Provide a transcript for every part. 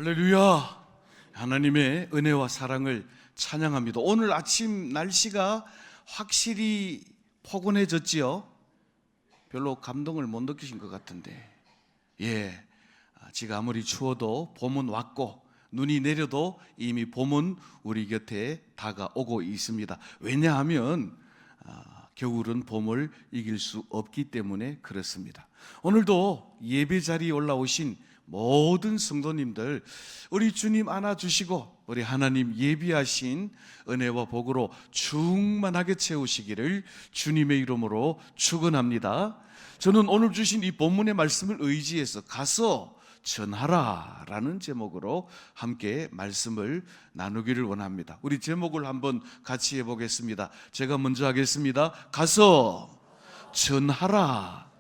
할렐루야! 하나님의 은혜와 사랑을 찬양합니다. 오늘 아침 날씨가 확실히 포근해졌지요? 별로 감동을 못 느끼신 것 같은데, 지가 아무리 추워도 봄은 왔고 눈이 내려도 이미 봄은 우리 곁에 다가오고 있습니다. 왜냐하면 겨울은 봄을 이길 수 없기 때문에 그렇습니다. 오늘도 예배 자리에 올라오신 모든 성도님들, 우리 주님 안아주시고 우리 하나님 예비하신 은혜와 복으로 충만하게 채우시기를 주님의 이름으로 축원합니다. 저는 오늘 주신 이 본문의 말씀을 의지해서 가서 전하라 라는 제목으로 함께 말씀을 나누기를 원합니다. 우리 제목을 한번 같이 해보겠습니다. 제가 먼저 하겠습니다. 가서 전하라.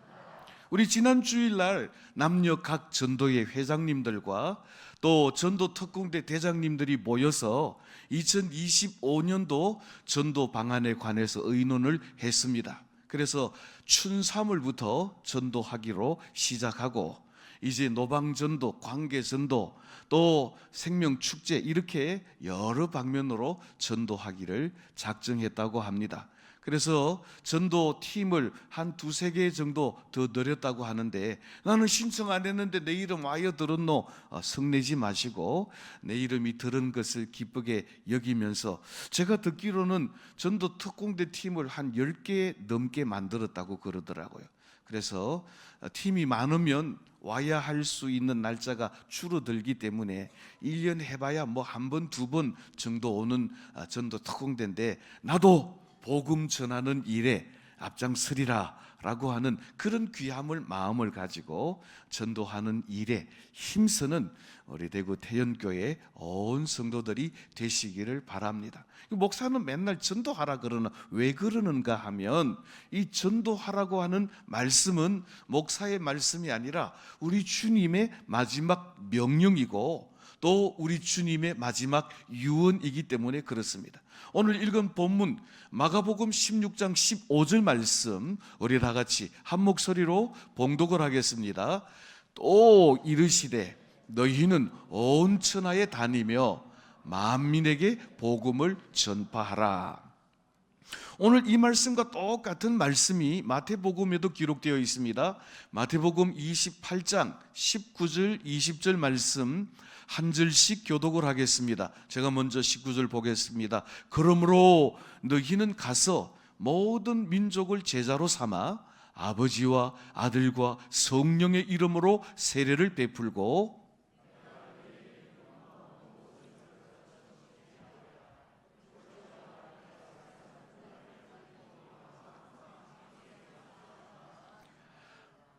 우리 지난 주일날 남녀 각 전도회 회장님들과 또 전도 특공대 대장님들이 모여서 2025년도 전도 방안에 관해서 의논을 했습니다. 그래서 춘삼월부터 전도하기로 시작하고 이제 노방전도, 관계전도, 또 생명축제 이렇게 여러 방면으로 전도하기를 작정했다고 합니다. 그래서 전도팀을 한 두세 개 정도 더 늘렸다고 하는데, 나는 신청 안 했는데 내 이름 와여 들었노? 성내지 마시고 내 이름이 들은 것을 기쁘게 여기면서, 제가 듣기로는 전도 특공대 팀을 한 10개 넘게 만들었다고 그러더라고요. 그래서 팀이 많으면 와야 할 수 있는 날짜가 줄어들기 때문에 1년 해봐야 뭐 한 번, 두 번 정도 오는 전도 특공대인데, 나도 복음 전하는 일에 앞장서리라 라고 하는 그런 귀함을 마음을 가지고 전도하는 일에 힘쓰는 우리 대구 태연교회 온 성도들이 되시기를 바랍니다. 목사는 맨날 전도하라 그러나 왜 그러는가 하면, 이 전도하라고 하는 말씀은 목사의 말씀이 아니라 우리 주님의 마지막 명령이고 또 우리 주님의 마지막 유언이기 때문에 그렇습니다. 오늘 읽은 본문 마가복음 16장 15절 말씀, 우리 다 같이 한 목소리로 봉독을 하겠습니다. 또 이르시되 너희는 온 천하에 다니며 만민에게 복음을 전파하라. 오늘 이 말씀과 똑같은 말씀이 마태복음에도 기록되어 있습니다. 마태복음 28장 19절 20절 말씀 한 절씩 교독을 하겠습니다. 제가 먼저 19절 보겠습니다. 그러므로 너희는 가서 모든 민족을 제자로 삼아 아버지와 아들과 성령의 이름으로 세례를 베풀고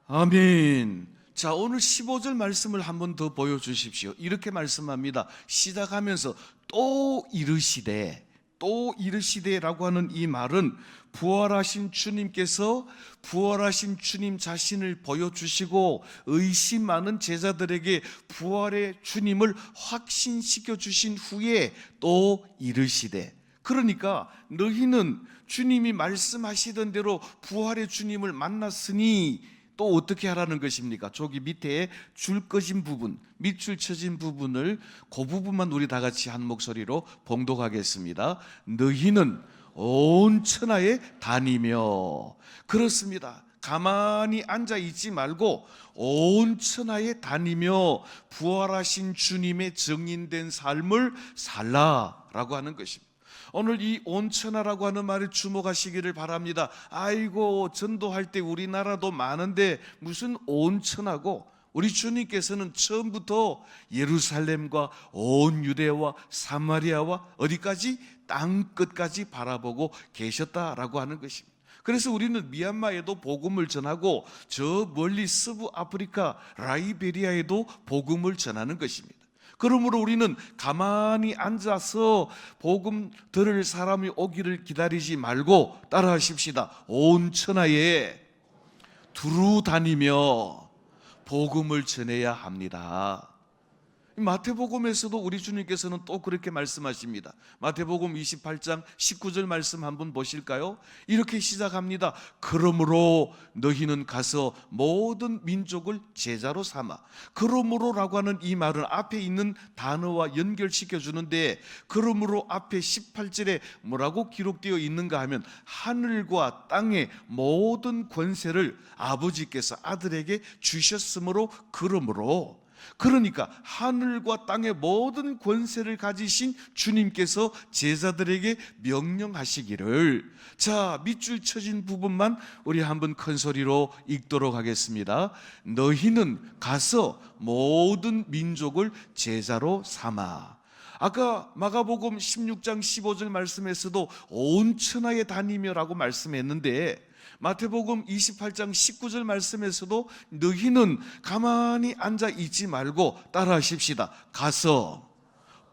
아멘. 자, 오늘 15절 말씀을 한 번 더 보여주십시오. 이렇게 말씀합니다. 시작하면서 또 이르시되, 또 이르시되라고 하는 이 말은 부활하신 주님께서 부활하신 주님 자신을 보여주시고 의심 많은 제자들에게 부활의 주님을 확신시켜 주신 후에 또 이르시되, 그러니까 너희는 주님이 말씀하시던 대로 부활의 주님을 만났으니 또 어떻게 하라는 것입니까? 저기 밑에 줄 꺼진 부분, 밑줄 쳐진 부분을, 그 부분만 우리 다 같이 한 목소리로 봉독하겠습니다. 너희는 온 천하에 다니며. 그렇습니다. 가만히 앉아 있지 말고 온 천하에 다니며 부활하신 주님의 증인된 삶을 살라라고 하는 것입니다. 오늘 이 온천하라고 하는 말에 주목하시기를 바랍니다. 아이고, 전도할 때 우리나라도 많은데 무슨 온천하고, 우리 주님께서는 처음부터 예루살렘과 온 유대와 사마리아와 어디까지? 땅 끝까지 바라보고 계셨다라고 하는 것입니다. 그래서 우리는 미얀마에도 복음을 전하고 저 멀리 서부 아프리카 라이베리아에도 복음을 전하는 것입니다. 그러므로 우리는 가만히 앉아서 복음 들을 사람이 오기를 기다리지 말고 따라하십시다. 온 천하에 두루 다니며 복음을 전해야 합니다. 마태복음에서도 우리 주님께서는 또 그렇게 말씀하십니다. 마태복음 28장 19절 말씀 한번 보실까요? 이렇게 시작합니다. 그러므로 너희는 가서 모든 민족을 제자로 삼아. 그러므로라고 하는 이 말은 앞에 있는 단어와 연결시켜 주는데, 그러므로 앞에 18절에 뭐라고 기록되어 있는가 하면 하늘과 땅의 모든 권세를 아버지께서 아들에게 주셨으므로, 그러니까 하늘과 땅의 모든 권세를 가지신 주님께서 제자들에게 명령하시기를, 자, 밑줄 쳐진 부분만 우리 한번 큰 소리로 읽도록 하겠습니다. 너희는 가서 모든 민족을 제자로 삼아. 아까 마가복음 16장 15절 말씀에서도 온 천하에 다니며라고 말씀했는데, 마태복음 28장 19절 말씀에서도 너희는 가만히 앉아 있지 말고 따라하십시다. 가서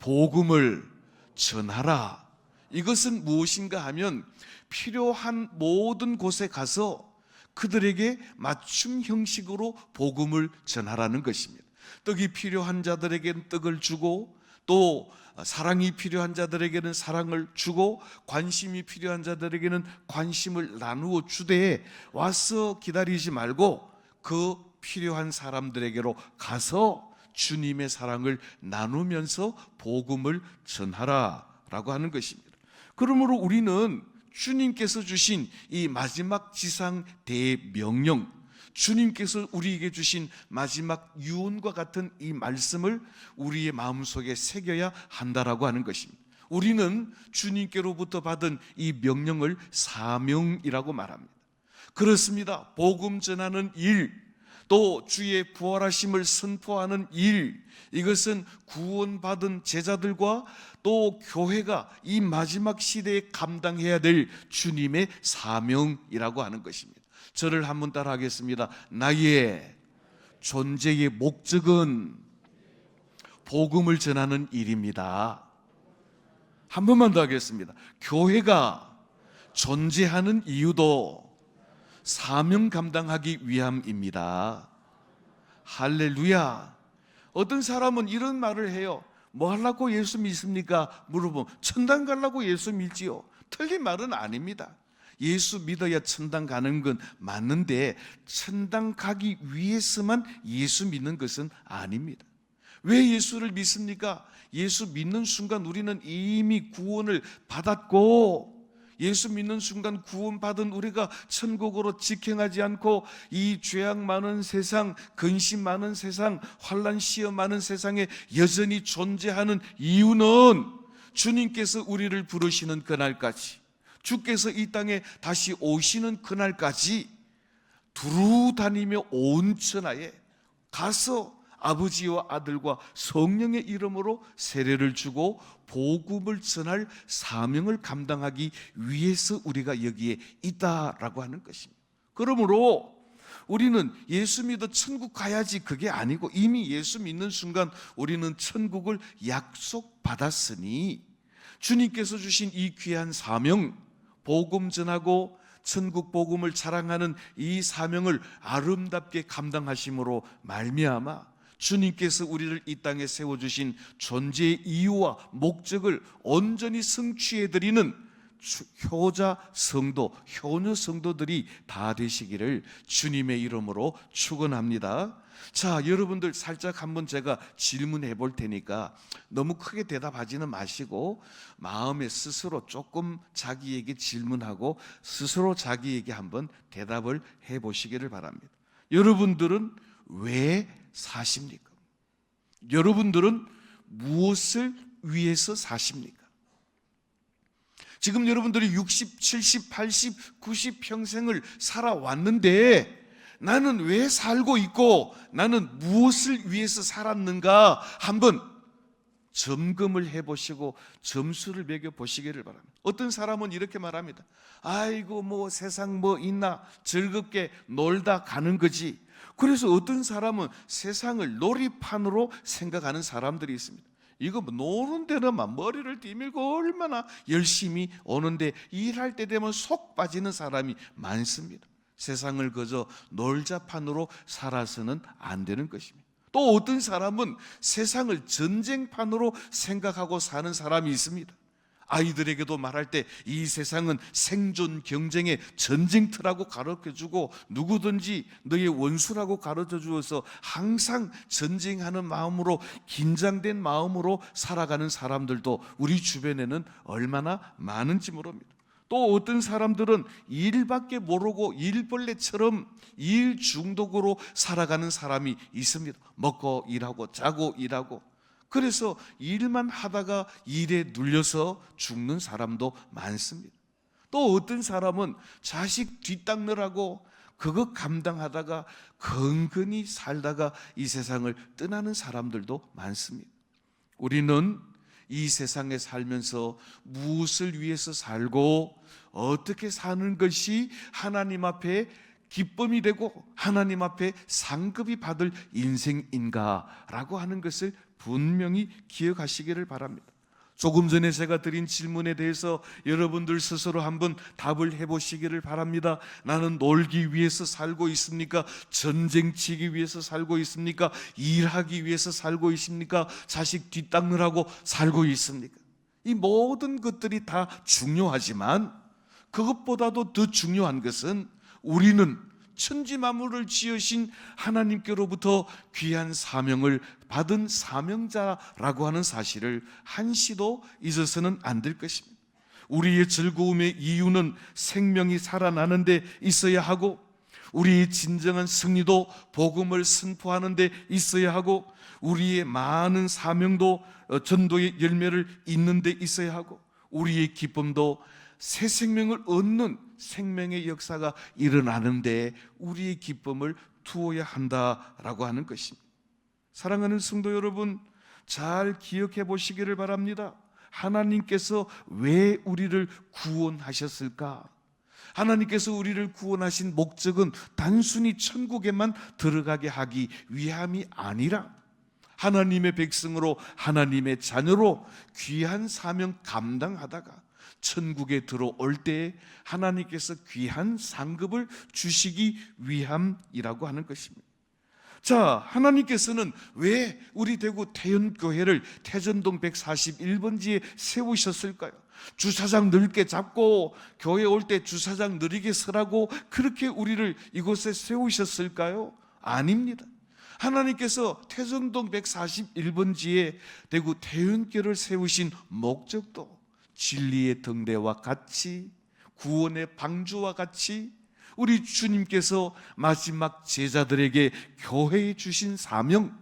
복음을 전하라. 이것은 무엇인가 하면 필요한 모든 곳에 가서 그들에게 맞춤 형식으로 복음을 전하라는 것입니다. 떡이 필요한 자들에게는 떡을 주고, 또 사랑이 필요한 자들에게는 사랑을 주고, 관심이 필요한 자들에게는 관심을 나누어 주되, 와서 기다리지 말고 그 필요한 사람들에게로 가서 주님의 사랑을 나누면서 복음을 전하라라고 하는 것입니다. 그러므로 우리는 주님께서 주신 이 마지막 지상 대명령, 주님께서 우리에게 주신 마지막 유언과 같은 이 말씀을 우리의 마음속에 새겨야 한다라고 하는 것입니다. 우리는 주님께로부터 받은 이 명령을 사명이라고 말합니다. 그렇습니다. 복음 전하는 일, 또 주의 부활하심을 선포하는 일, 이것은 구원받은 제자들과 또 교회가 이 마지막 시대에 감당해야 될 주님의 사명이라고 하는 것입니다. 저를 한번 따라 하겠습니다. 나의 존재의 목적은 복음을 전하는 일입니다. 한 번만 더 하겠습니다. 교회가 존재하는 이유도 사명 감당하기 위함입니다. 할렐루야. 어떤 사람은 이런 말을 해요. 뭐 하려고 예수 믿습니까? 물어보면 천당 가려고 예수 믿지요. 틀린 말은 아닙니다. 예수 믿어야 천당 가는 건 맞는데, 천당 가기 위해서만 예수 믿는 것은 아닙니다. 왜 예수를 믿습니까? 예수 믿는 순간 우리는 이미 구원을 받았고, 예수 믿는 순간 구원받은 우리가 천국으로 직행하지 않고 이 죄악 많은 세상, 근심 많은 세상, 환난 시험 많은 세상에 여전히 존재하는 이유는 주님께서 우리를 부르시는 그날까지, 주께서 이 땅에 다시 오시는 그날까지 두루 다니며 온 천하에 가서 아버지와 아들과 성령의 이름으로 세례를 주고 복음을 전할 사명을 감당하기 위해서 우리가 여기에 있다라고 하는 것입니다. 그러므로 우리는 예수 믿어 천국 가야지 그게 아니고, 이미 예수 믿는 순간 우리는 천국을 약속받았으니 주님께서 주신 이 귀한 사명, 복음 전하고 천국 복음을 자랑하는 이 사명을 아름답게 감당하심으로 말미암아 주님께서 우리를 이 땅에 세워주신 존재의 이유와 목적을 온전히 성취해드리는 효자 성도, 효녀 성도들이 다 되시기를 주님의 이름으로 축원합니다. 자, 여러분들 살짝 한번 제가 질문해 볼 테니까 너무 크게 대답하지는 마시고 마음에 스스로 조금 자기에게 질문하고 스스로 자기에게 한번 대답을 해 보시기를 바랍니다. 여러분들은 왜 사십니까? 여러분들은 무엇을 위해서 사십니까? 지금 여러분들이 60, 70, 80, 90 평생을 살아왔는데 나는 왜 살고 있고 나는 무엇을 위해서 살았는가 한번 점검을 해보시고 점수를 매겨보시기를 바랍니다. 어떤 사람은 이렇게 말합니다. 아이고 뭐 세상 뭐 있나 즐겁게 놀다 가는 거지. 그래서 어떤 사람은 세상을 놀이판으로 생각하는 사람들이 있습니다. 이거 뭐 노는 데는만 머리를 뒤밀고 얼마나 열심히 오는데 일할 때 되면 속 빠지는 사람이 많습니다. 세상을 그저 놀자판으로 살아서는 안 되는 것입니다. 또 또 어떤 사람은 세상을 전쟁판으로 생각하고 사는 사람이 있습니다. 아이들에게도 말할 때 이 세상은 생존 경쟁의 전쟁터라고 가르쳐주고 누구든지 너의 원수라고 가르쳐 주어서 항상 전쟁하는 마음으로, 긴장된 마음으로 살아가는 사람들도 우리 주변에는 얼마나 많은지 모릅니다. 또 어떤 사람들은 일밖에 모르고 일벌레처럼 일 중독으로 살아가는 사람이 있습니다. 먹고 일하고 자고 일하고, 그래서 일만 하다가 일에 눌려서 죽는 사람도 많습니다. 또 어떤 사람은 자식 뒷닦느라고 그거 감당하다가 건건히 살다가 이 세상을 떠나는 사람들도 많습니다. 우리는 이 세상에 살면서 무엇을 위해서 살고 어떻게 사는 것이 하나님 앞에 기쁨이 되고 하나님 앞에 상급이 받을 인생인가라고 하는 것을 분명히 기억하시기를 바랍니다. 조금 전에 제가 드린 질문에 대해서 여러분들 스스로 한번 답을 해보시기를 바랍니다. 나는 놀기 위해서 살고 있습니까? 전쟁 치기 위해서 살고 있습니까? 일하기 위해서 살고 있습니까? 자식 뒷닦느라고 살고 있습니까? 이 모든 것들이 다 중요하지만 그것보다도 더 중요한 것은 우리는 천지만물을 지으신 하나님께로부터 귀한 사명을 받은 사명자라고 하는 사실을 한시도 잊어서는 안 될 것입니다. 우리의 즐거움의 이유는 생명이 살아나는 데 있어야 하고, 우리의 진정한 승리도 복음을 선포하는 데 있어야 하고, 우리의 많은 사명도 전도의 열매를 잇는 데 있어야 하고, 우리의 기쁨도 새 생명을 얻는 생명의 역사가 일어나는데 우리의 기쁨을 두어야 한다라고 하는 것입니다. 사랑하는 성도 여러분, 잘 기억해 보시기를 바랍니다. 하나님께서 왜 우리를 구원하셨을까? 하나님께서 우리를 구원하신 목적은 단순히 천국에만 들어가게 하기 위함이 아니라 하나님의 백성으로, 하나님의 자녀로 귀한 사명 감당하다가 천국에 들어올 때 하나님께서 귀한 상급을 주시기 위함이라고 하는 것입니다. 자, 하나님께서는 왜 우리 대구 태연교회를 태전동 141번지에 세우셨을까요? 주차장 넓게 잡고 교회 올 때 주차장 느리게 서라고 그렇게 우리를 이곳에 세우셨을까요? 아닙니다. 하나님께서 태전동 141번지에 대구 태연교회를 세우신 목적도 진리의 등대와 같이, 구원의 방주와 같이 우리 주님께서 마지막 제자들에게 교회에 주신 사명,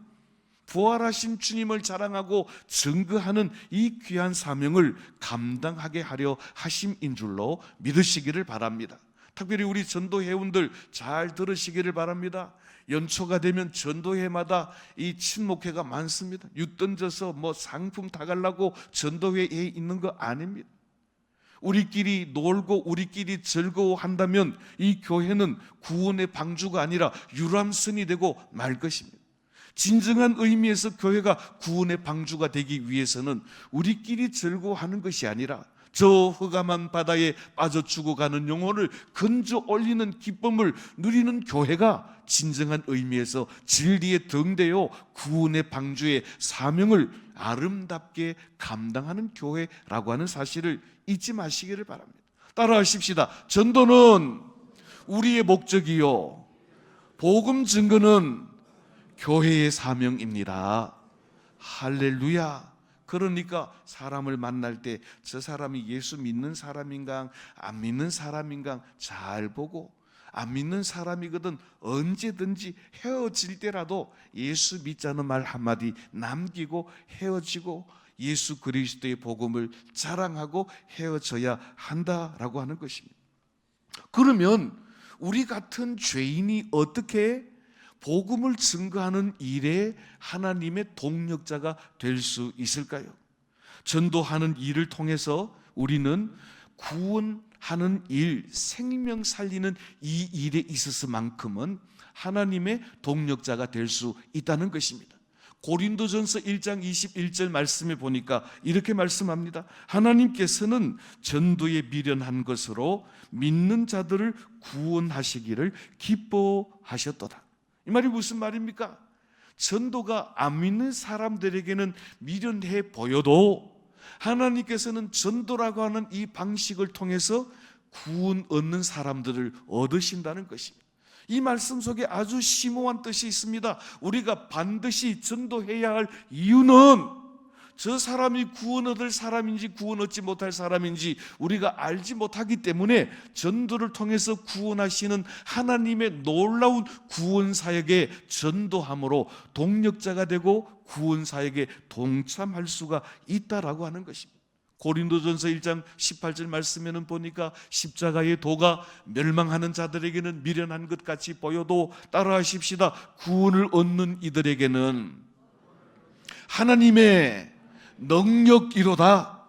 부활하신 주님을 자랑하고 증거하는 이 귀한 사명을 감당하게 하려 하심인 줄로 믿으시기를 바랍니다. 특별히 우리 전도회원들 잘 들으시기를 바랍니다. 연초가 되면 전도회마다 이 친목회가 많습니다. 윷 던져서 상품 타가려고 전도회에 있는 거 아닙니다. 우리끼리 놀고 우리끼리 즐거워한다면 이 교회는 구원의 방주가 아니라 유람선이 되고 말 것입니다. 진정한 의미에서 교회가 구원의 방주가 되기 위해서는 우리끼리 즐거워하는 것이 아니라 저 흑암한 바다에 빠져 죽어가는 영혼을 건져 올리는 기쁨을 누리는 교회가 진정한 의미에서 진리의 등대요 구원의 방주의 사명을 아름답게 감당하는 교회라고 하는 사실을 잊지 마시기를 바랍니다. 따라하십시다. 전도는 우리의 목적이요, 복음 증거는 교회의 사명입니다. 할렐루야. 그러니까 사람을 만날 때 저 사람이 예수 믿는 사람인가 안 믿는 사람인가 잘 보고, 안 믿는 사람이거든 언제든지 헤어질 때라도 예수 믿자는 말 한마디 남기고 헤어지고 예수 그리스도의 복음을 자랑하고 헤어져야 한다라고 하는 것입니다. 그러면 우리 같은 죄인이 어떻게 복음을 증거하는 일에 하나님의 동력자가 될 수 있을까요? 전도하는 일을 통해서 우리는 구원하는 일, 생명 살리는 이 일에 있어서만큼은 하나님의 동력자가 될 수 있다는 것입니다. 고린도전서 1장 21절 말씀에 보니까 이렇게 말씀합니다. 하나님께서는 전도에 미련한 것으로 믿는 자들을 구원하시기를 기뻐하셨도다. 이 말이 무슨 말입니까? 전도가 안 믿는 사람들에게는 미련해 보여도 하나님께서는 전도라고 하는 이 방식을 통해서 구원 얻는 사람들을 얻으신다는 것입니다. 이 말씀 속에 아주 심오한 뜻이 있습니다. 우리가 반드시 전도해야 할 이유는 저 사람이 구원 얻을 사람인지 구원 얻지 못할 사람인지 우리가 알지 못하기 때문에 전도를 통해서 구원하시는 하나님의 놀라운 구원 사역에 전도함으로 동력자가 되고 구원 사역에 동참할 수가 있다라고 하는 것입니다. 고린도전서 1장 18절 말씀에는 보니까 십자가의 도가 멸망하는 자들에게는 미련한 것 같이 보여도 따라하십시다. 구원을 얻는 이들에게는 하나님의 능력이로다.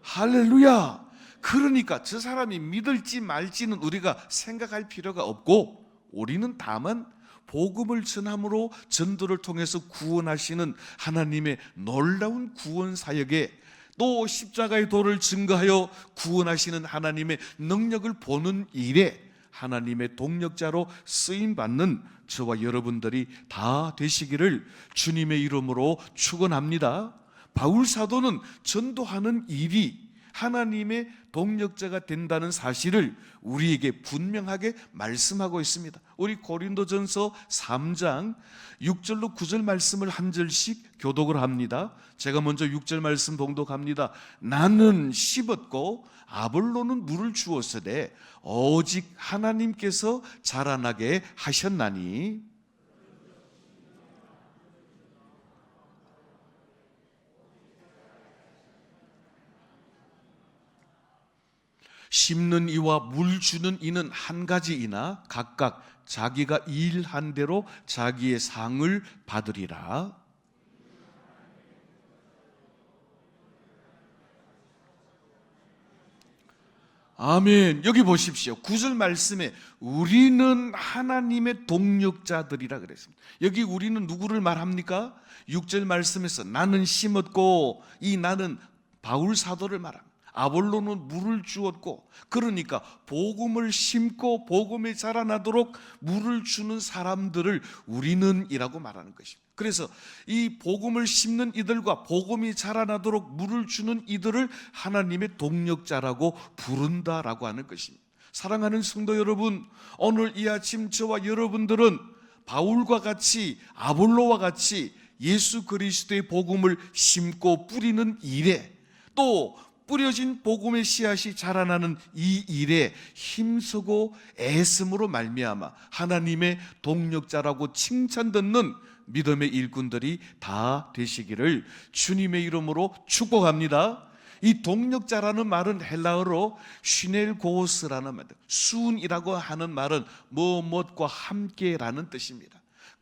할렐루야. 그러니까 저 사람이 믿을지 말지는 우리가 생각할 필요가 없고 우리는 다만 복음을 전함으로 전도를 통해서 구원하시는 하나님의 놀라운 구원 사역에 또 십자가의 도를 증거하여 구원하시는 하나님의 능력을 보는 일에 하나님의 동력자로 쓰임받는 저와 여러분들이 다 되시기를 주님의 이름으로 축원합니다. 바울 사도는 전도하는 일이 하나님의 동력자가 된다는 사실을 우리에게 분명하게 말씀하고 있습니다. 우리 고린도전서 3장 6절로 9절 말씀을 한 절씩 교독을 합니다. 제가 먼저 6절 말씀 봉독합니다. 나는 심었고 아볼로는 물을 주었으되 오직 하나님께서 자라나게 하셨나니 심는 이와 물 주는 이는 한 가지이나 각각 자기가 일한 대로 자기의 상을 받으리라. 아멘. 여기 보십시오. 9절 말씀에 우리는 하나님의 동력자들이라 그랬습니다. 여기 우리는 누구를 말합니까? 6절 말씀에서 나는 심었고 이 나는 바울 사도를 말합니다. 아볼로는 물을 주었고, 그러니까 복음을 심고 복음이 자라나도록 물을 주는 사람들을 우리는 이라고 말하는 것입니다. 그래서 이 복음을 심는 이들과 복음이 자라나도록 물을 주는 이들을 하나님의 동력자라고 부른다라고 하는 것입니다. 사랑하는 성도 여러분, 오늘 이 아침 저와 여러분들은 바울과 같이 아볼로와 같이 예수 그리스도의 복음을 심고 뿌리는 일에 또 뿌려진 복음의 씨앗이 자라나는 이 일에 힘쓰고 애씀으로 말미암아 하나님의 동력자라고 칭찬듣는 믿음의 일꾼들이 다 되시기를 주님의 이름으로 축복합니다. 이 동력자라는 말은 헬라어로 슈넬고스라는 말, 순이라고 하는 말은 무엇과 함께라는 뜻입니다.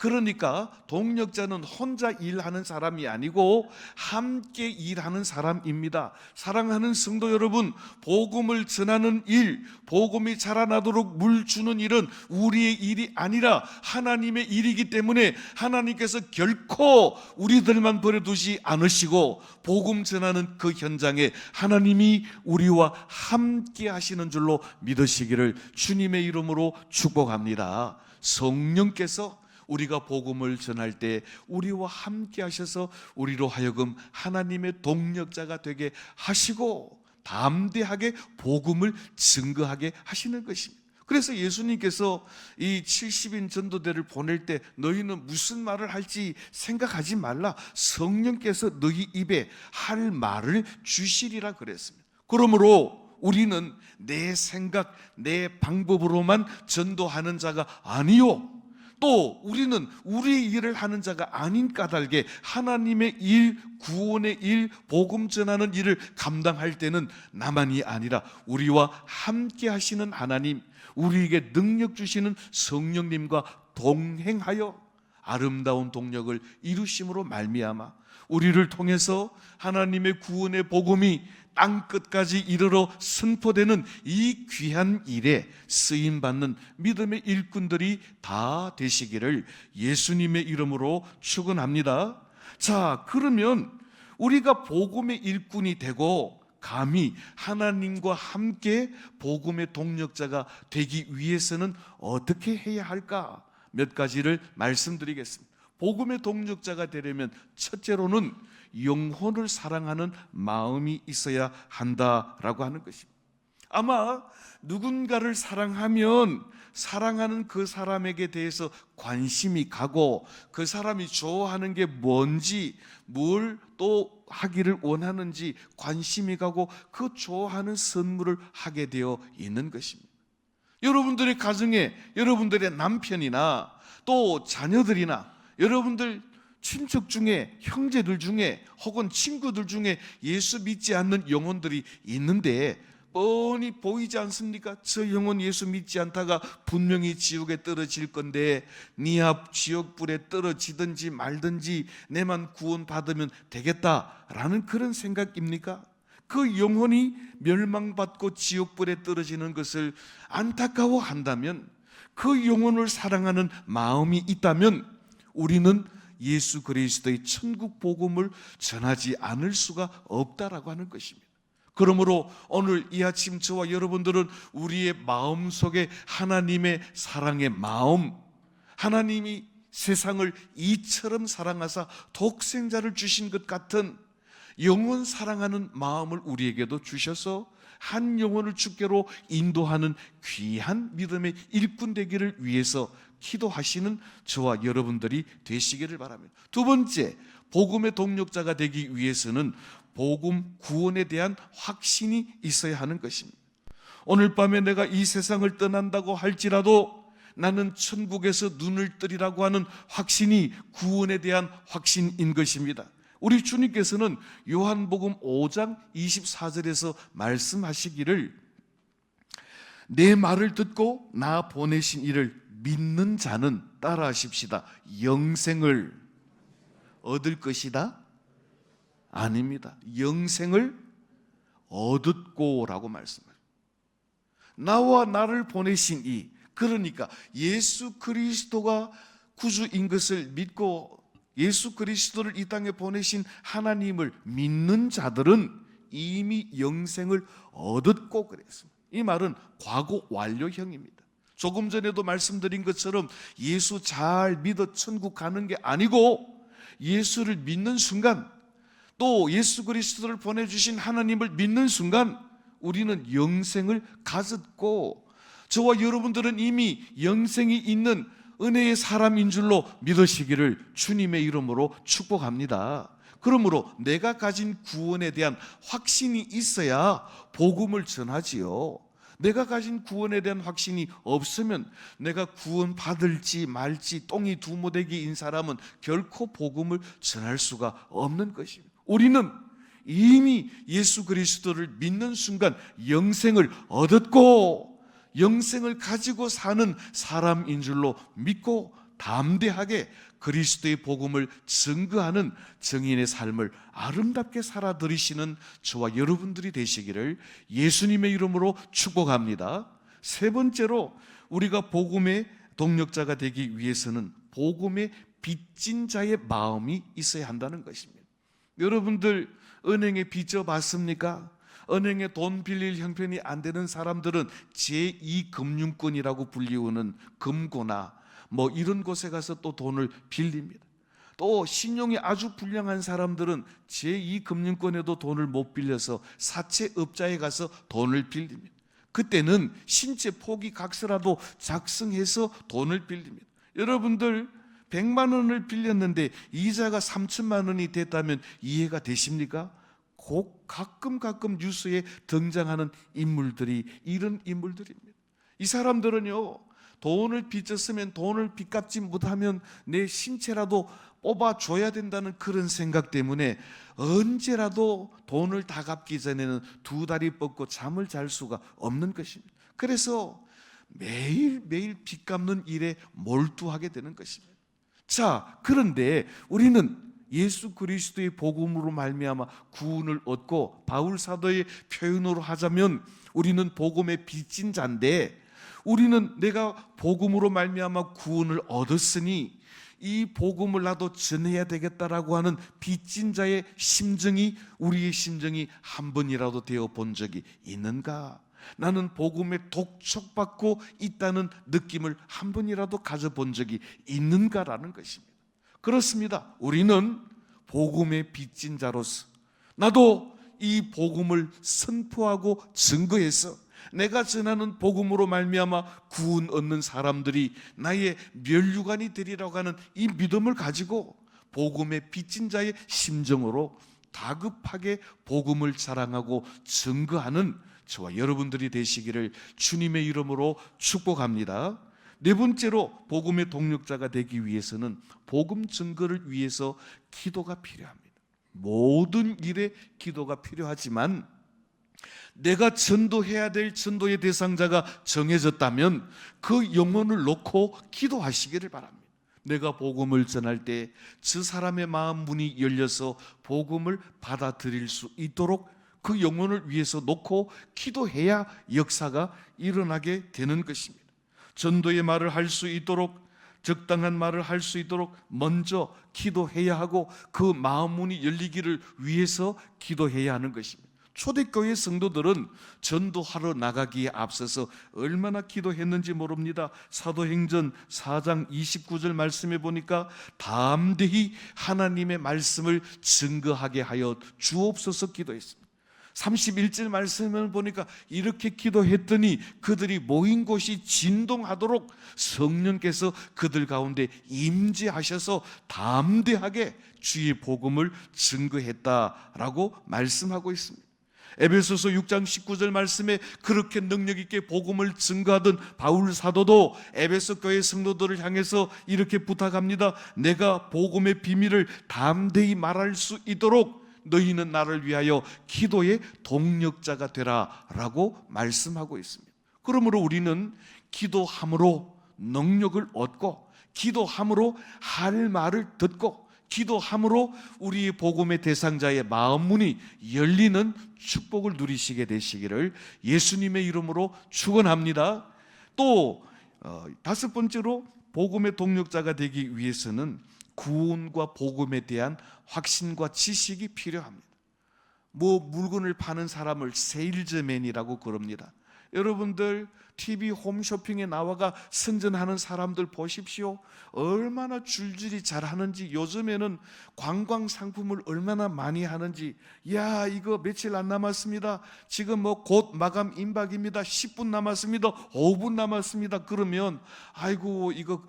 그러니까 동력자는 혼자 일하는 사람이 아니고 함께 일하는 사람입니다. 사랑하는 성도 여러분, 복음을 전하는 일, 복음이 자라나도록 물 주는 일은 우리의 일이 아니라 하나님의 일이기 때문에 하나님께서 결코 우리들만 버려두지 않으시고 복음 전하는 그 현장에 하나님이 우리와 함께 하시는 줄로 믿으시기를 주님의 이름으로 축복합니다. 성령께서 우리가 복음을 전할 때 우리와 함께 하셔서 우리로 하여금 하나님의 동력자가 되게 하시고 담대하게 복음을 증거하게 하시는 것입니다. 그래서 예수님께서 이 70인 전도대를 보낼 때 너희는 무슨 말을 할지 생각하지 말라. 성령께서 너희 입에 할 말을 주시리라 그랬습니다. 그러므로 우리는 내 생각, 내 방법으로만 전도하는 자가 아니요, 또 우리는 우리의 일을 하는 자가 아닌 까닭에 하나님의 일, 구원의 일, 복음 전하는 일을 감당할 때는 나만이 아니라 우리와 함께 하시는 하나님, 우리에게 능력 주시는 성령님과 동행하여 아름다운 동력을 이루심으로 말미암아 우리를 통해서 하나님의 구원의 복음이 땅끝까지 이르러 선포되는 이 귀한 일에 쓰임받는 믿음의 일꾼들이 다 되시기를 예수님의 이름으로 축원합니다. 자, 그러면 우리가 복음의 일꾼이 되고 감히 하나님과 함께 복음의 동력자가 되기 위해서는 어떻게 해야 할까? 몇 가지를 말씀드리겠습니다. 복음의 동력자가 되려면 첫째로는 영혼을 사랑하는 마음이 있어야 한다라고 하는 것입니다. 아마 누군가를 사랑하면 사랑하는 그 사람에게 대해서 관심이 가고 그 사람이 좋아하는 게 뭔지, 뭘 또 하기를 원하는지 관심이 가고 그 좋아하는 선물을 하게 되어 있는 것입니다. 여러분들의 가정에 여러분들의 남편이나 또 자녀들이나 여러분들 친척 중에, 형제들 중에 혹은 친구들 중에 예수 믿지 않는 영혼들이 있는데 뻔히 보이지 않습니까? 저 영혼 예수 믿지 않다가 분명히 지옥에 떨어질 건데 네 앞 지옥불에 떨어지든지 말든지 내만 구원받으면 되겠다라는 그런 생각입니까? 그 영혼이 멸망받고 지옥불에 떨어지는 것을 안타까워한다면, 그 영혼을 사랑하는 마음이 있다면 우리는 예수 그리스도의 천국 복음을 전하지 않을 수가 없다라고 하는 것입니다. 그러므로 오늘 이 아침 저와 여러분들은 우리의 마음속에 하나님의 사랑의 마음, 하나님이 세상을 이처럼 사랑하사 독생자를 주신 것 같은 영혼 사랑하는 마음을 우리에게도 주셔서 한 영혼을 주께로 인도하는 귀한 믿음의 일꾼 되기를 위해서 기도하시는 저와 여러분들이 되시기를 바랍니다. 두 번째, 복음의 동력자가 되기 위해서는 복음 구원에 대한 확신이 있어야 하는 것입니다. 오늘 밤에 내가 이 세상을 떠난다고 할지라도 나는 천국에서 눈을 뜨리라고 하는 확신이 구원에 대한 확신인 것입니다. 우리 주님께서는 요한복음 5장 24절에서 말씀하시기를 내 말을 듣고 나 보내신 이를 믿는 자는 따라하십시다. 영생을 얻을 것이다? 아닙니다. 영생을 얻었고라고 말씀합니다. 나와 나를 보내신 이, 그러니까 예수 그리스도가 구주인 것을 믿고 예수 그리스도를 이 땅에 보내신 하나님을 믿는 자들은 이미 영생을 얻었고 그랬습니다. 이 말은 과거 완료형입니다. 조금 전에도 말씀드린 것처럼 예수 잘 믿어 천국 가는 게 아니고 예수를 믿는 순간, 또 예수 그리스도를 보내주신 하나님을 믿는 순간 우리는 영생을 가졌고, 저와 여러분들은 이미 영생이 있는 은혜의 사람인 줄로 믿으시기를 주님의 이름으로 축복합니다. 그러므로 내가 가진 구원에 대한 확신이 있어야 복음을 전하지요. 내가 가진 구원에 대한 확신이 없으면 내가 구원 받을지 말지 똥이 두모대기인 사람은 결코 복음을 전할 수가 없는 것입니다. 우리는 이미 예수 그리스도를 믿는 순간 영생을 얻었고 영생을 가지고 사는 사람인 줄로 믿고 담대하게 그리스도의 복음을 증거하는 증인의 삶을 아름답게 살아들이시는 저와 여러분들이 되시기를 예수님의 이름으로 축복합니다. 세 번째로 우리가 복음의 동력자가 되기 위해서는 복음의 빚진 자의 마음이 있어야 한다는 것입니다. 여러분들 은행에 빚져 봤습니까? 은행에 돈 빌릴 형편이 안 되는 사람들은 제2금융권이라고 불리우는 금고나 뭐 이런 곳에 가서 또 돈을 빌립니다. 또 신용이 아주 불량한 사람들은 제2금융권에도 돈을 못 빌려서 사채업자에 가서 돈을 빌립니다. 그때는 신체 포기 각서라도 작성해서 돈을 빌립니다. 여러분들 100만 원을 빌렸는데 이자가 3천만 원이 됐다면 이해가 되십니까? 꼭 가끔 뉴스에 등장하는 인물들이 이런 인물들입니다. 이 사람들은요, 돈을 빚졌으면 돈을 빚갚지 못하면 내 신체라도 뽑아줘야 된다는 그런 생각 때문에 언제라도 돈을 다 갚기 전에는 두 다리 뻗고 잠을 잘 수가 없는 것입니다. 그래서 매일매일 빚 갚는 일에 몰두하게 되는 것입니다. 자, 그런데 우리는 예수 그리스도의 복음으로 말미암아 구원을 얻고 바울 사도의 표현으로 하자면 우리는 복음의 빚진 자인데, 우리는 내가 복음으로 말미암아 구원을 얻었으니 이 복음을 나도 전해야 되겠다라고 하는 빚진 자의 심정이 우리의 심정이 한 번이라도 되어 본 적이 있는가? 나는 복음에 독촉받고 있다는 느낌을 한 번이라도 가져본 적이 있는가라는 것입니다. 그렇습니다. 우리는 복음의 빚진 자로서 나도 이 복음을 선포하고 증거해서 내가 전하는 복음으로 말미암아 구원 얻는 사람들이 나의 면류관이 되리라고 하는 이 믿음을 가지고 복음의 빚진 자의 심정으로 다급하게 복음을 자랑하고 증거하는 저와 여러분들이 되시기를 주님의 이름으로 축복합니다. 네 번째로 복음의 동력자가 되기 위해서는 복음 증거를 위해서 기도가 필요합니다. 모든 일에 기도가 필요하지만 내가 전도해야 될 전도의 대상자가 정해졌다면 그 영혼을 놓고 기도하시기를 바랍니다. 내가 복음을 전할 때 저 사람의 마음 문이 열려서 복음을 받아들일 수 있도록 그 영혼을 위해서 놓고 기도해야 역사가 일어나게 되는 것입니다. 전도의 말을 할 수 있도록, 적당한 말을 할 수 있도록 먼저 기도해야 하고 그 마음 문이 열리기를 위해서 기도해야 하는 것입니다. 초대교회 성도들은 전도하러 나가기에 앞서서 얼마나 기도했는지 모릅니다. 사도행전 4장 29절 말씀에 보니까 담대히 하나님의 말씀을 증거하게 하여 주옵소서 기도했습니다. 31절 말씀을 보니까 이렇게 기도했더니 그들이 모인 곳이 진동하도록 성령께서 그들 가운데 임재하셔서 담대하게 주의 복음을 증거했다라고 말씀하고 있습니다. 에베소서 6장 19절 말씀에 그렇게 능력 있게 복음을 증거하던 바울 사도도 에베소 교회 성도들을 향해서 이렇게 부탁합니다. 내가 복음의 비밀을 담대히 말할 수 있도록 너희는 나를 위하여 기도의 동력자가 되라 라고 말씀하고 있습니다. 그러므로 우리는 기도함으로 능력을 얻고, 기도함으로 할 말을 듣고, 기도함으로 우리의 복음의 대상자의 마음 문이 열리는 축복을 누리시게 되시기를 예수님의 이름으로 축원합니다. 또 다섯 번째로 복음의 동력자가 되기 위해서는 구원과 복음에 대한 확신과 지식이 필요합니다. 물건을 파는 사람을 세일즈맨이라고 그럽니다. 여러분들 TV 홈쇼핑에 나와가 선전하는 사람들 보십시오. 얼마나 줄줄이 잘하는지. 요즘에는 관광 상품을 얼마나 많이 하는지. 야, 이거 며칠 안 남았습니다. 지금 곧 마감 임박입니다. 10분 남았습니다. 5분 남았습니다. 그러면 아이고 이거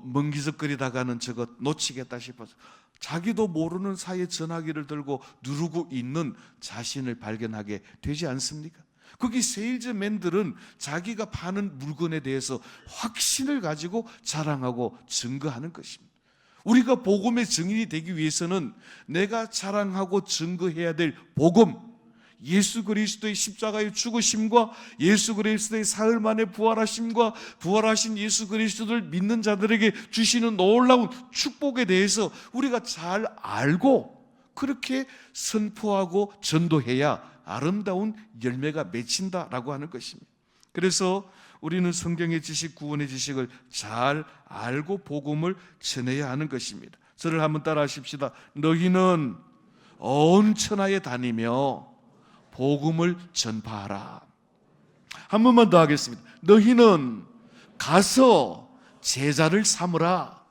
멍기적거리다가는 저거 놓치겠다 싶어서 자기도 모르는 사이에 전화기를 들고 누르고 있는 자신을 발견하게 되지 않습니까? 거기 세일즈맨들은 자기가 파는 물건에 대해서 확신을 가지고 자랑하고 증거하는 것입니다. 우리가 복음의 증인이 되기 위해서는 내가 자랑하고 증거해야 될 복음, 예수 그리스도의 십자가의 죽으심과 예수 그리스도의 사흘 만에 부활하심과 부활하신 예수 그리스도를 믿는 자들에게 주시는 놀라운 축복에 대해서 우리가 잘 알고 그렇게 선포하고 전도해야 아름다운 열매가 맺힌다라고 하는 것입니다. 그래서 우리는 성경의 지식, 구원의 지식을 잘 알고 복음을 전해야 하는 것입니다. 저를 한번 따라 하십시다. 너희는 온 천하에 다니며 복음을 전파하라. 한 번만 더 하겠습니다. 너희는 가서 제자를 삼으라.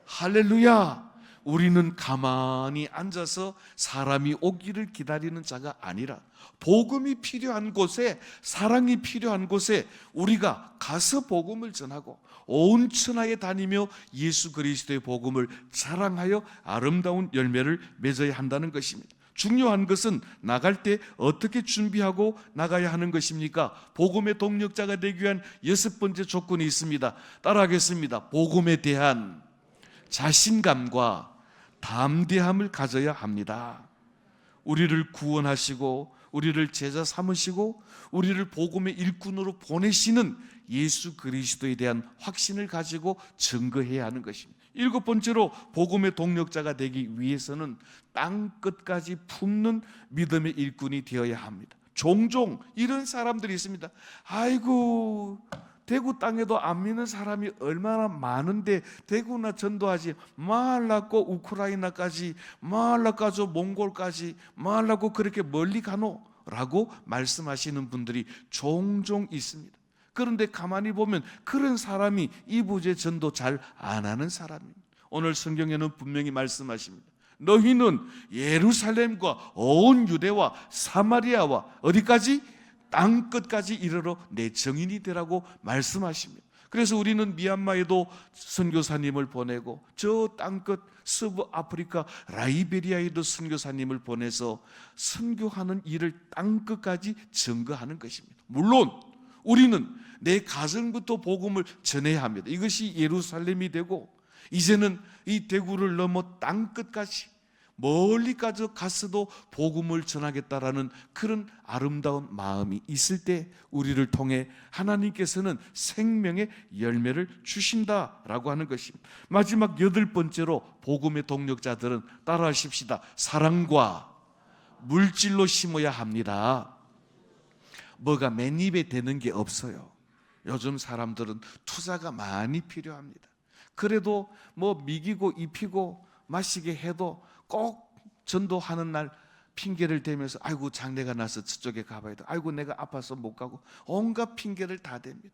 할렐루야. 우리는 가만히 앉아서 사람이 오기를 기다리는 자가 아니라 복음이 필요한 곳에, 사랑이 필요한 곳에 우리가 가서 복음을 전하고 온 천하에 다니며 예수 그리스도의 복음을 자랑하여 아름다운 열매를 맺어야 한다는 것입니다. 중요한 것은 나갈 때 어떻게 준비하고 나가야 하는 것입니까? 복음의 동력자가 되기 위한 여섯 번째 조건이 있습니다. 따라하겠습니다. 복음에 대한 자신감과 담대함을 가져야 합니다. 우리를 구원하시고 우리를 제자 삼으시고 우리를 복음의 일꾼으로 보내시는 예수 그리스도에 대한 확신을 가지고 증거해야 하는 것입니다. 일곱 번째로 복음의 동력자가 되기 위해서는 땅 끝까지 품는 믿음의 일꾼이 되어야 합니다. 종종 이런 사람들이 있습니다. 아이고, 대구 땅에도 안 믿는 사람이 얼마나 많은데 대구나 전도하지 말라고 우크라이나까지, 말라고 몽골까지, 말라고 그렇게 멀리 가노? 라고 말씀하시는 분들이 종종 있습니다. 그런데 가만히 보면 그런 사람이 이부제 전도 잘 안 하는 사람입니다. 오늘 성경에는 분명히 말씀하십니다. 너희는 예루살렘과 온 유대와 사마리아와 어디까지? 땅끝까지 이르러 내 증인이 되라고 말씀하십니다. 그래서 우리는 미얀마에도 선교사님을 보내고 저 땅끝 서부 아프리카 라이베리아에도 선교사님을 보내서 선교하는 일을 땅끝까지 증거하는 것입니다. 물론 우리는 내 가정부터 복음을 전해야 합니다. 이것이 예루살렘이 되고 이제는 이 대구를 넘어 땅끝까지 멀리까지 가서도 복음을 전하겠다라는 그런 아름다운 마음이 있을 때 우리를 통해 하나님께서는 생명의 열매를 주신다라고 하는 것입니다. 마지막 8번째로 복음의 동력자들은 따라하십시다. 사랑과 물질로 심어야 합니다. 뭐가 맨입에 되는 게 없어요. 요즘 사람들은 투자가 많이 필요합니다. 그래도 뭐 미기고 입히고 마시게 해도 꼭 전도하는 날 핑계를 대면서 아이고 장례가 나서 저쪽에 가봐야 돼, 아이고 내가 아파서 못 가고, 온갖 핑계를 다 댑니다.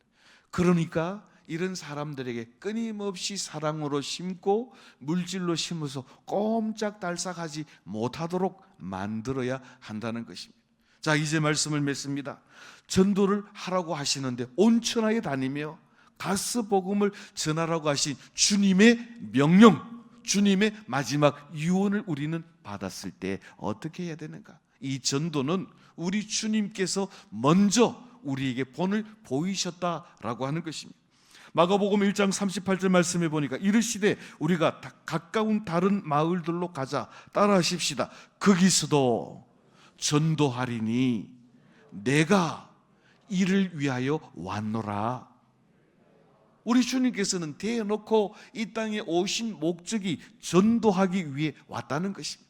그러니까 이런 사람들에게 끊임없이 사랑으로 심고 물질로 심어서 꼼짝달싹하지 못하도록 만들어야 한다는 것입니다. 자, 이제 말씀을 맺습니다. 전도를 하라고 하시는데 온 천하에 다니며 가서 복음을 전하라고 하신 주님의 명령, 주님의 마지막 유언을 우리는 받았을 때 어떻게 해야 되는가? 이 전도는 우리 주님께서 먼저 우리에게 본을 보이셨다라고 하는 것입니다. 마가복음 1장 38절 말씀해 보니까 이르시되 우리가 가까운 다른 마을들로 가자. 따라하십시다. 거기서도 전도하리니 내가 이를 위하여 왔노라. 우리 주님께서는 대놓고 이 땅에 오신 목적이 전도하기 위해 왔다는 것입니다.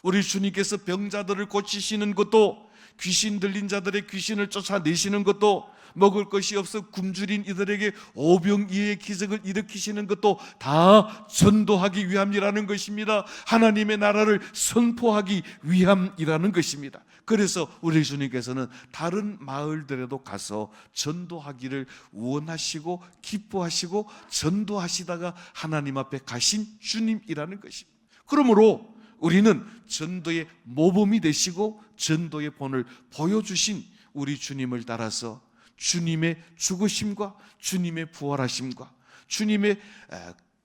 우리 주님께서 병자들을 고치시는 것도, 귀신 들린 자들의 귀신을 쫓아내시는 것도, 먹을 것이 없어 굶주린 이들에게 오병이의 기적을 일으키시는 것도 다 전도하기 위함이라는 것입니다. 하나님의 나라를 선포하기 위함이라는 것입니다. 그래서 우리 주님께서는 다른 마을들에도 가서 전도하기를 원하시고 기뻐하시고 전도하시다가 하나님 앞에 가신 주님이라는 것입니다. 그러므로 우리는 전도의 모범이 되시고 전도의 본을 보여주신 우리 주님을 따라서 주님의 죽으심과 주님의 부활하심과 주님의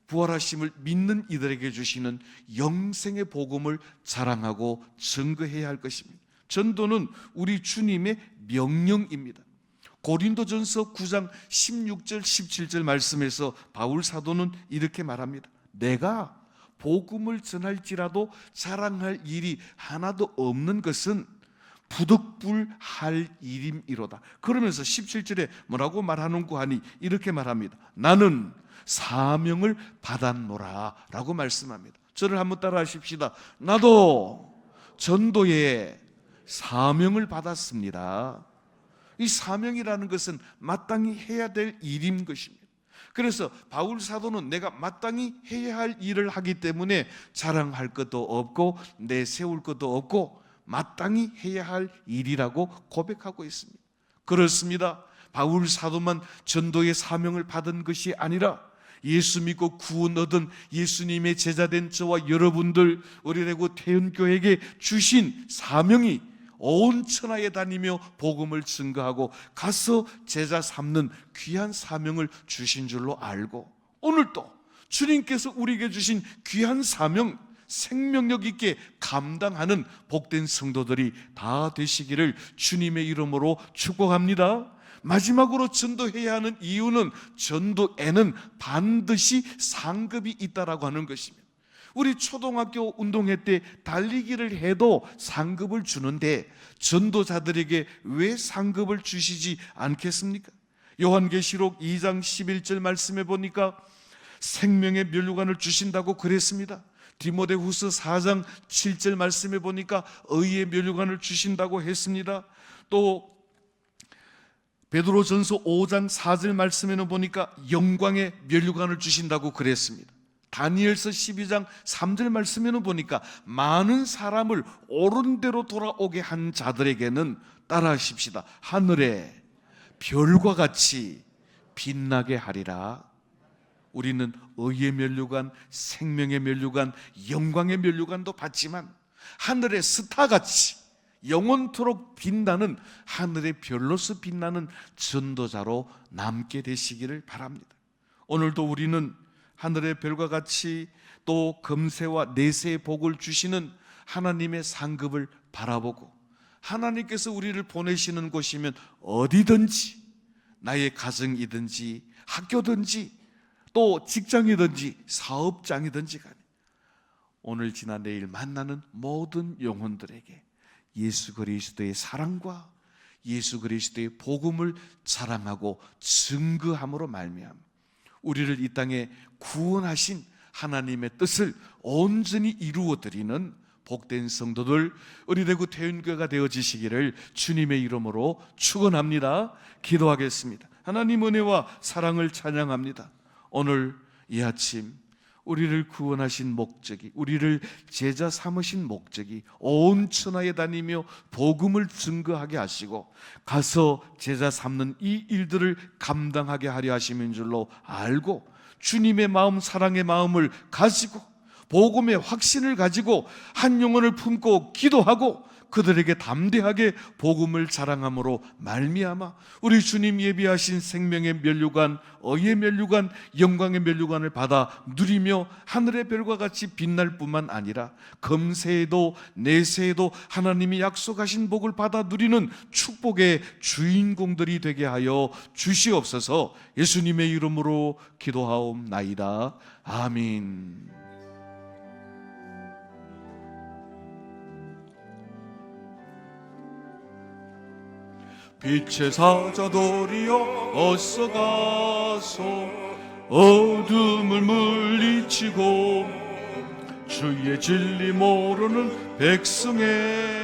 부활하심을 믿는 이들에게 주시는 영생의 복음을 자랑하고 증거해야 할 것입니다. 전도는 우리 주님의 명령입니다. 고린도전서 9장 16절 17절 말씀에서 바울 사도는 이렇게 말합니다. 내가 복음을 전할지라도 자랑할 일이 하나도 없는 것은 부득불할 일임이로다. 그러면서 17절에 뭐라고 말하는고 하니 이렇게 말합니다. 나는 사명을 받았노라 라고 말씀합니다. 저를 한번 따라 하십시다. 나도 전도에 사명을 받았습니다. 이 사명이라는 것은 마땅히 해야 될 일인 것입니다. 그래서 바울 사도는 내가 마땅히 해야 할 일을 하기 때문에 자랑할 것도 없고 내세울 것도 없고 마땅히 해야 할 일이라고 고백하고 있습니다. 그렇습니다. 바울 사도만 전도의 사명을 받은 것이 아니라 예수 믿고 구원 얻은 예수님의 제자된 저와 여러분들, 우리 대구 태은교회에게 주신 사명이 온 천하에 다니며 복음을 증거하고 가서 제자 삼는 귀한 사명을 주신 줄로 알고, 오늘도 주님께서 우리에게 주신 귀한 사명 생명력 있게 감당하는 복된 성도들이 다 되시기를 주님의 이름으로 축복합니다. 마지막으로 전도해야 하는 이유는 전도에는 반드시 상급이 있다라고 하는 것입니다. 우리 초등학교 운동회 때 달리기를 해도 상급을 주는데 전도자들에게 왜 상급을 주시지 않겠습니까? 요한계시록 2장 11절 말씀해 보니까 생명의 면류관을 주신다고 그랬습니다. 디모데후서 4장 7절 말씀해 보니까 의의 면류관을 주신다고 했습니다. 또 베드로전서 5장 4절 말씀에는 보니까 영광의 면류관을 주신다고 그랬습니다. 다니엘서 12장 3절 말씀에는 보니까 많은 사람을 옳은 대로 돌아오게 한 자들에게는 따라하십시다. 하늘에 별과 같이 빛나게 하리라. 우리는 의의 면류관, 생명의 면류관, 영광의 면류관도 받지만 하늘의 스타같이 영원토록 빛나는 하늘의 별로서 빛나는 전도자로 남게 되시기를 바랍니다. 오늘도 우리는 하늘의 별과 같이 또 금세와 내세의 복을 주시는 하나님의 상급을 바라보고 하나님께서 우리를 보내시는 곳이면 어디든지, 나의 가정이든지 학교든지 또 직장이든지 사업장이든지 간에 오늘 지나 내일 만나는 모든 영혼들에게 예수 그리스도의 사랑과 예수 그리스도의 복음을 자랑하고 증거함으로 말미암아 우리를 이 땅에 구원하신 하나님의 뜻을 온전히 이루어드리는 복된 성도들, 의리대구 태윤교회가 되어지시기를 주님의 이름으로 축원합니다. 기도하겠습니다. 하나님 은혜와 사랑을 찬양합니다. 오늘 이 아침 우리를 구원하신 목적이, 우리를 제자 삼으신 목적이 온 천하에 다니며 복음을 증거하게 하시고 가서 제자 삼는 이 일들을 감당하게 하려 하심인 줄로 알고 주님의 마음, 사랑의 마음을 가지고 복음의 확신을 가지고 한 영혼을 품고 기도하고 그들에게 담대하게 복음을 자랑함으로 말미암아 우리 주님 예비하신 생명의 면류관, 의의 면류관, 영광의 면류관을 받아 누리며 하늘의 별과 같이 빛날 뿐만 아니라 금세에도 내세에도 하나님이 약속하신 복을 받아 누리는 축복의 주인공들이 되게 하여 주시옵소서. 예수님의 이름으로 기도하옵나이다. 아멘. 빛의 사자들이여 어서 가서 어둠을 물리치고 주의 진리 모르는 백성의